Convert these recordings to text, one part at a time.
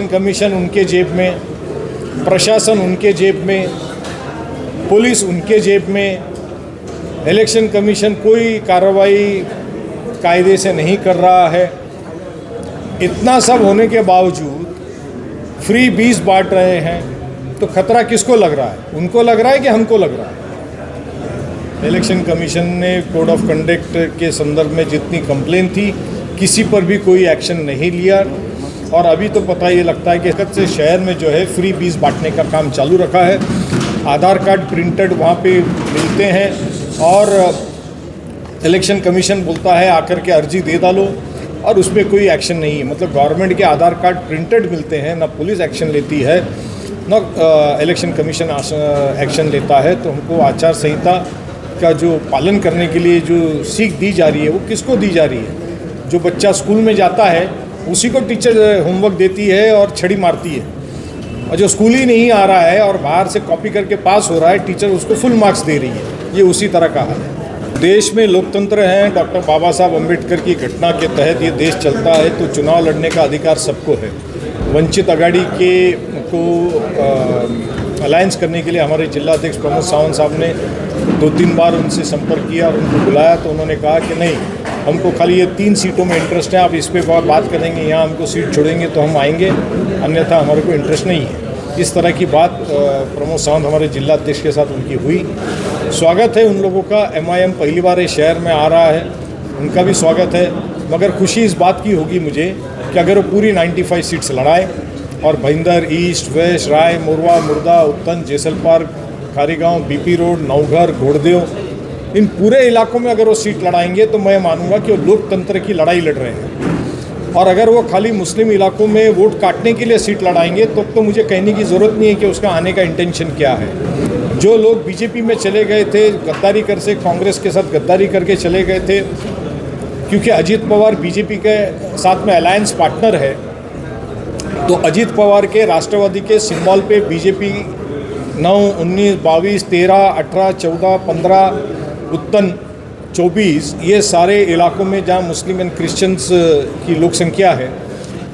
Election commission उनके जेब में, प्रशासन उनके जेब में, पुलिस उनके जेब में। इलेक्शन कमीशन कोई कार्रवाई कायदे से नहीं कर रहा है। इतना सब होने के बावजूद फ्री बीज बांट रहे हैं, तो खतरा किसको लग रहा है? उनको लग रहा है कि हमको लग रहा है? इलेक्शन कमीशन ने कोड ऑफ कंडक्ट के संदर्भ में जितनी कंप्लेन थी, किसी पर भी कोई एक्शन नहीं लिया। और अभी तो पता ये लगता है कि से शहर में जो है फ्री बीज बांटने का काम चालू रखा है। आधार कार्ड प्रिंटेड वहाँ पे मिलते हैं और इलेक्शन कमीशन बोलता है आकर के अर्जी दे डालो, और उसमें कोई एक्शन नहीं है। मतलब गवर्नमेंट के आधार कार्ड प्रिंटेड मिलते हैं, ना पुलिस एक्शन लेती है, ना इलेक्शन कमीशन एक्शन लेता है। तो हमको आचार संहिता का जो पालन करने के लिए जो सीख दी जा रही है, वो किसको दी जा रही है? जो बच्चा स्कूल में जाता है उसी को टीचर होमवर्क देती है और छड़ी मारती है, और जो स्कूल ही नहीं आ रहा है और बाहर से कॉपी करके पास हो रहा है, टीचर उसको फुल मार्क्स दे रही है। ये उसी तरह का हाल है। देश में लोकतंत्र है। डॉक्टर बाबा साहब अम्बेडकर की घटना के तहत ये देश चलता है, तो चुनाव लड़ने का अधिकार सबको है। वंचित आघाड़ी के को अलायंस करने के लिए हमारे जिला अध्यक्ष प्रमोद सावंत साहब ने 2-3 बार उनसे संपर्क किया और उनको बुलाया, तो उन्होंने कहा कि नहीं, हमको खाली ये 3 सीटों में इंटरेस्ट है, आप इस पर बात करेंगे, यहाँ हमको सीट छोड़ेंगे तो हम आएंगे, अन्यथा हमारे को इंटरेस्ट नहीं है। इस तरह की बात प्रमोद सावंत हमारे जिला अध्यक्ष के साथ उनकी हुई। स्वागत है उन लोगों का। MIM पहली बार इस शहर में आ रहा है, उनका भी स्वागत है। मगर खुशी इस बात की होगी मुझे कि अगर वो पूरी 95 सीट्स लड़ाए और भईंदर, ईस्ट, वेस्ट, राय, मोरवा, मुर्दा, उत्तन, जेसलपार, खारीगांव, BP रोड, नवघर, घोड़देव, इन पूरे इलाकों में अगर वो सीट लड़ाएंगे तो मैं मानूंगा कि वो लोकतंत्र की लड़ाई लड़ रहे हैं। और अगर वो खाली मुस्लिम इलाकों में वोट काटने के लिए सीट लड़ाएंगे तो मुझे कहने की ज़रूरत नहीं है कि उसका आने का इंटेंशन क्या है। जो लोग BJP में चले गए थे, गद्दारी कर से कांग्रेस के साथ गद्दारी करके चले गए थे, क्योंकि अजीत पवार BJP के साथ में अलायंस पार्टनर है, तो अजीत पवार के राष्ट्रवादी के सिंबल पे BJP 9, 19, 22, 13, 18, 14, 15, उत्तन 24, ये सारे इलाकों में जहाँ मुस्लिम एंड क्रिश्चियंस की लोक संख्या है,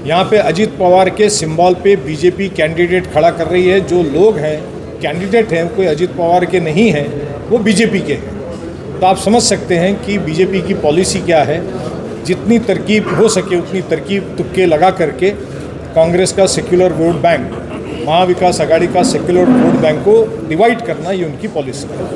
यहाँ पे अजीत पवार के सिंबल पे BJP कैंडिडेट खड़ा कर रही है। जो लोग हैं, कैंडिडेट हैं, कोई अजीत पवार के नहीं हैं, वो BJP के हैं। तो आप समझ सकते हैं कि BJP की पॉलिसी क्या है। जितनी तरकीब हो सके उतनी तरकीब तुक्के लगा करके कांग्रेस का secular vote bank, Mahavikas Aghadi का सेक्युलर वोट बैंक को डिवाइड करना, ये उनकी पॉलिसी है।